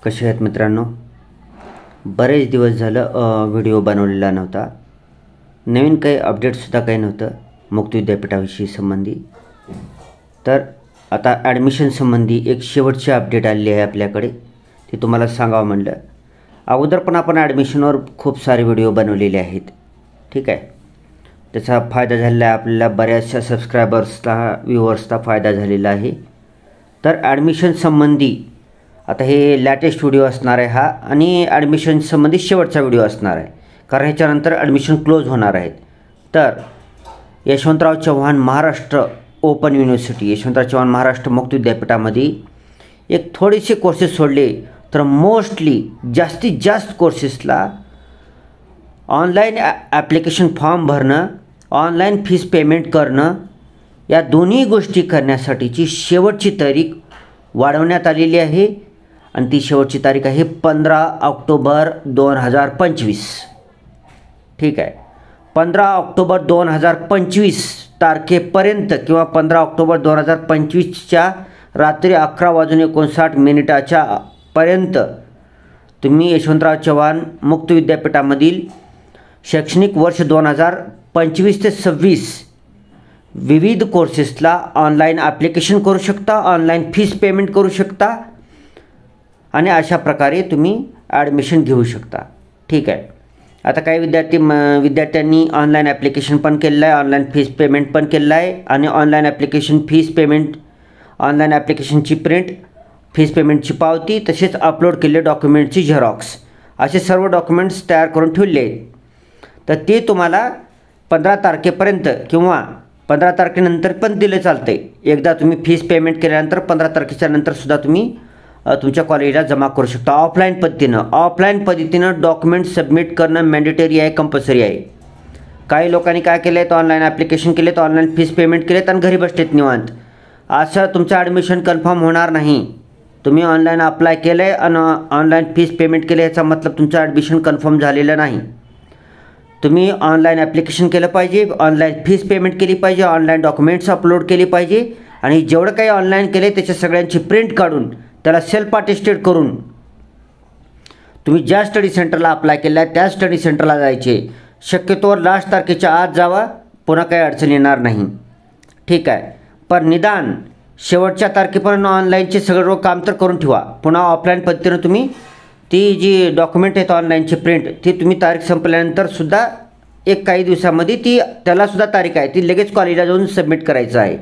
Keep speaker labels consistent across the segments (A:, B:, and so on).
A: कसे आहेत मित्रांनो? बरेच दिवस झालं व्हिडिओ बनवलेला नव्हता. नवीन काही अपडेटसुद्धा काही नव्हतं मुक्त विद्यापीठाविषयी संबंधी. तर आता ॲडमिशन संबंधी एक शेवटची अपडेट आलेली आहे आपल्याकडे, ती तुम्हाला सांगावं म्हणलं. अगोदर पण आपण ॲडमिशनवर खूप सारे व्हिडिओ बनवलेले आहेत, ठीक आहे. त्याचा फायदा झालेला आहे आपल्याला, बऱ्याचशा सबस्क्रायबर्सला व्ह्युअर्सला फायदा झालेला आहे. तर ॲडमिशन संबंधी आता हे लॅटेस्ट व्हिडिओ असणार आहे हा, आणि ॲडमिशन संबंधी शेवटचा व्हिडिओ असणार आहे, कारण ह्याच्यानंतर ॲडमिशन क्लोज होणार आहेत. तर यशवंतराव चव्हाण महाराष्ट्र ओपन युनिव्हर्सिटी, यशवंतराव चव्हाण महाराष्ट्र मुक्त विद्यापीठामध्ये एक थोडेसे कोर्सेस सोडले तर मोस्टली जास्तीत जास्त कोर्सेसला ऑनलाईन ॲप्लिकेशन फॉर्म भरणं, ऑनलाईन फीस पेमेंट करणं, या दोन्ही गोष्टी करण्यासाठीची शेवटची तारीख वाढवण्यात आलेली आहे. आणि ती शेवटची तारीख आहे 15 ऑक्टोबर 2025. ठीक आहे, 15 ऑक्टोबर 2025 तारखेपर्यंत किंवा 15 ऑक्टोबर 2025च्या रात्री 11:59 पर्यंत तुम्ही यशवंतराव चव्हाण मुक्त विद्यापीठामधील शैक्षणिक वर्ष 2025 ते 26 विविध कोर्सेसला ऑनलाईन ॲप्लिकेशन करू शकता, ऑनलाईन फीस पेमेंट करू शकता, आणि अशा प्रकारे तुम्ही ॲडमिशन घेऊ शकता. ठीक आहे. आता काही विद्यार्थ्यांनी ऑनलाईन ॲप्लिकेशन पण केलेलं आहे, ऑनलाईन फीस पेमेंट पण केलेलं आहे, आणि online application fees payment, online ॲप्लिकेशनची प्रिंट, फीस पेमेंटची पावती, तसेच अपलोड केलेले डॉक्युमेंटची झेरॉक्स, असे सर्व डॉक्युमेंट्स तयार करून ठेवले आहेत. तर ते तुम्हाला 15 तारखेपर्यंत किंवा 15 तारखेनंतर पण दिले चालतं आहे. एकदा तुम्ही फीस पेमेंट केल्यानंतर 15 तारखेच्या नंतरसुद्धा तुम्ही तुमच्या कॉलेजला जमा करू शकता ऑफलाईन पद्धतीनं डॉक्युमेंट सबमिट करणं मॅन्डेटरी आहे, कंपल्सरी आहे. काही लोकांनी काय केलं आहे, तर ऑनलाईन ॲप्लिकेशन केले, तर ऑनलाईन फीस पेमेंट केलेत आणि घरी बसलेत निवांत. असं तुमचं ॲडमिशन कन्फर्म होणार नाही. तुम्ही ऑनलाईन अप्लाय केलं आहे आणि ऑनलाईन फीस पेमेंट केलं, याचा मतलब तुमचं ॲडमिशन कन्फर्म झालेलं नाही. तुम्ही ऑनलाईन ॲप्लिकेशन केलं पाहिजे, ऑनलाईन फीस पेमेंट केली पाहिजे, ऑनलाईन डॉक्युमेंट्स अपलोड केली पाहिजे, आणि जेवढं काही ऑनलाईन केले त्याच्या सगळ्यांची प्रिंट काढून त्याला सेल्फ अटेस्टेड करून तुम्ही ज्या स्टडी सेंटरला अप्लाय केला आहे त्या स्टडी सेंटरला जायचे. शक्यतोवर लास्ट तारखेच्या आत जावा, पुन्हा काही अडचण येणार नाही. ठीक आहे. पण निदान शेवटच्या तारखेपर्यंत ऑनलाईनचे सगळं काम तर करून ठेवा. पुन्हा ऑफलाईन पद्धतीनं तुम्ही ती जी डॉक्युमेंट आहेत ऑनलाईनची प्रिंट, ती तुम्ही तारीख संपल्यानंतर सुद्धा काही दिवसामध्ये त्यालासुद्धा तारीख आहे, ती लगेच कॉलेजला जाऊन सबमिट करायचं आहे.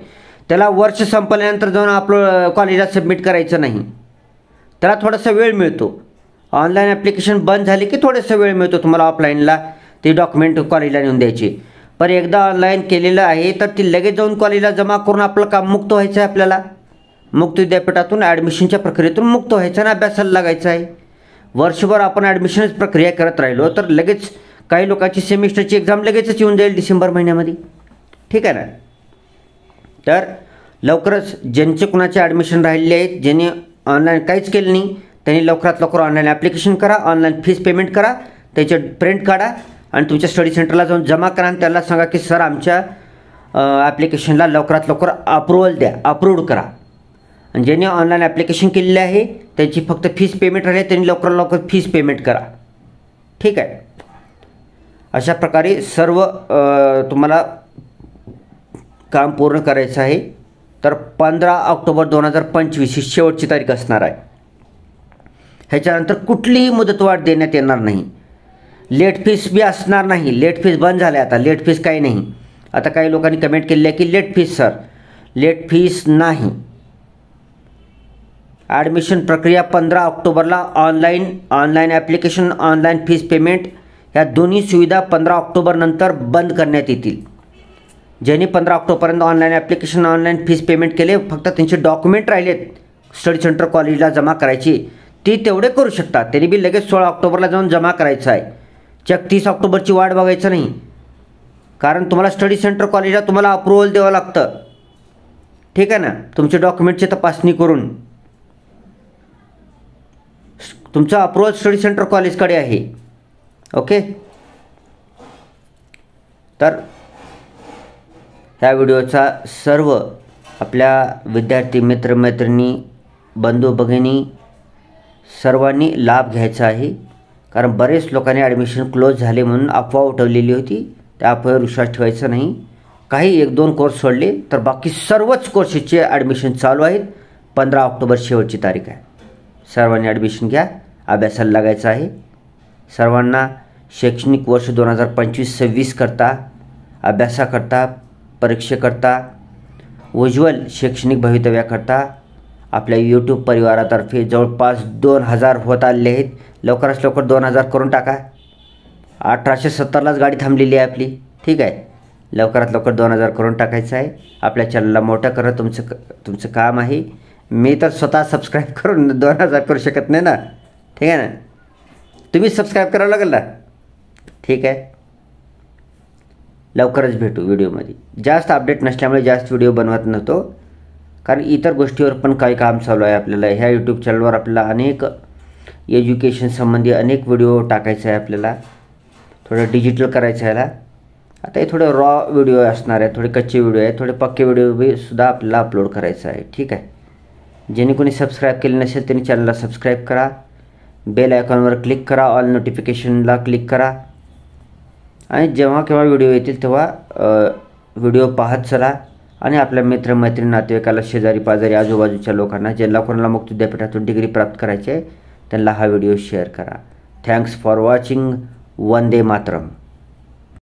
A: त्याला वर्ष संपल्यानंतर जाऊन कॉलेजला सबमिट करायचं नाही. त्याला थोडासा वेळ मिळतो. ऑनलाईन ॲप्लिकेशन बंद झाली की थोडासा वेळ मिळतो तुम्हाला ऑफलाईनला ते डॉक्युमेंट कॉलेजला नेऊन द्यायचे. पण एकदा ऑनलाईन केलेलं आहे तर ती लगेच जाऊन कॉलेजला जमा करून आपलं काम मुक्त व्हायचं आहे. आपल्याला मुक्त विद्यापीठातून ॲडमिशनच्या प्रक्रियेतून मुक्त व्हायचं आणि अभ्यासाला लागायचं आहे. वर्षभर आपण ॲडमिशनच प्रक्रिया करत राहिलो तर लगेच काही लोकांची सेमिस्टरची एक्झाम लगेचच येऊन जाईल डिसेंबर महिन्यामध्ये. ठीक आहे ना. तर लवकरच ज्यांचे कुणाचे ॲडमिशन राहिलेले आहेत, ज्यांनी ऑनलाईन काहीच केलं नाही, त्यांनी लवकरात लवकर ऑनलाईन ॲप्लिकेशन करा, ऑनलाईन फीस पेमेंट करा, त्याचे प्रिंट काढा आणि तुमच्या स्टडी सेंटरला जाऊन जमा करा, आणि त्याला सांगा की सर आमच्या ॲप्लिकेशनला लवकरात लवकर अप्रूव्हल द्या, अप्रूव्ड करा. आणि ज्यांनी ऑनलाईन ॲप्लिकेशन केलेले आहे त्यांची फक्त फीस पेमेंट राहिली, त्यांनी लवकरात लवकर फीस पेमेंट करा. ठीक आहे. अशा प्रकारे सर्व तुम्हाला काम पूर्ण करायचं आहे. तर 15 ऑक्टोबर 2025 ही शेवटची तारीख असणार आहे. ह्याच्यानंतर कुठलीही मुदतवाढ देण्यात येणार नाही. लेट फीस बी असणार नाही. लेट फीस बंद झाले, आता लेट फीस काही नाही. आता काही लोकांनी कमेंट केली आहे की late fees sir, late fees नाही. ॲडमिशन प्रक्रिया 15 ऑक्टोबरला online application, online fees payment ह्या दोन्ही सुविधा 15 ऑक्टोबरनंतर बंद करण्यात येतील. ज्यांनी 15 ऑक्टोबरपर्यंत online application, online fees payment केले, फक्त त्यांचे डॉक्युमेंट राहिलेत स्टडी सेंटर कॉलेजला जमा करायची, ती तेवढे करू शकतात. तरी बी लगेच 16 ऑक्टोबरला जाऊन जमा करायचं आहे. 30 ऑक्टोबरची वाट बघायचं नाही, कारण तुम्हाला स्टडी सेंटर कॉलेजला तुम्हाला अप्रूव्हल द्यावं लागतं. ठीक आहे ना. तुमचे डॉक्युमेंटची तपासणी करून तुमचं अप्रूव्हल स्टडी सेंटर कॉलेजकडे आहे. ओके. तर ह्या व्हिडिओचा सर्व आपल्या विद्यार्थी मित्रमैत्रिणी, बंधू भगिनी सर्वांनी लाभ घ्यायचा आहे, कारण बरेच लोकांनी ॲडमिशन क्लोज झाले म्हणून अफवा उठवलेली होती. त्या अफवेवर विश्वास ठेवायचा नाही. काही 1-2 कोर्स सोडले तर बाकी सर्वच कोर्सेसचे ॲडमिशन चालू आहेत. 15 ऑक्टोबर शेवटची तारीख आहे. सर्वांनी ॲडमिशन घ्या, अभ्यासाला लागायचं आहे. सर्वांना शैक्षणिक वर्ष 2025-26 करता, अभ्यासाकरता, परीक्षेकरता, उज्ज्वल शैक्षणिक भवितव्याकरता आपल्या यूट्यूब परिवारातर्फे जवळपास 2000 होत आलेले आहेत. लवकरात लवकर 2000 करून टाका. 1870लाच गाडी थांबलेली आहे आपली. ठीक आहे, लवकरात लवकर 2000 करून टाकायचं आहे. आपल्या चॅनलला मोठं करा, तुमचं काम आहे. मी तर स्वतः सबस्क्राईब करून 2000 करू शकत नाही ना. ठीक आहे ना, तुम्हीच सबस्क्राईब करावं लागेल ना. ठीक आहे, लवकरच भेटू व्हिडिओमध्ये. जास्त अपडेट नसल्यामुळे जास्त व्हिडिओ बनवत नव्हतो, कारण इतर गोष्टीवर पण काही काम चालू आहे आपल्याला. ह्या यूट्यूब चॅनलवर आपल्याला अनेक एज्युकेशन संबंधी अनेक व्हिडिओ टाकायचे आहे. आपल्याला थोडं डिजिटल करायचं आहे. आता हे थोडे रॉ व्हिडिओ असणार आहे, थोडे कच्चे व्हिडिओ आहे, थोडे पक्के व्हिडिओ बी सुद्धा आपल्याला अपलोड करायचं आहे. ठीक आहे, ज्यांनी कोणी सबस्क्राईब केले नसेल त्यांनी चॅनलला सबस्क्राईब करा, बेल आयकॉनवर क्लिक करा, ऑल नोटिफिकेशनला क्लिक करा, आणि जेव्हा केव्हा व्हिडिओ येतील तेव्हा व्हिडिओ पाहत चला. आणि आपल्या मित्रमैत्रिणी, नातेवाईकाला, शेजारी पाजारी, आजूबाजूच्या लोकांना ज्यांना कोणाला मुक्त विद्यापीठातून डिग्री प्राप्त करायची आहे त्यांना हा व्हिडिओ शेअर करा. Thanks for watching. Vande Mataram.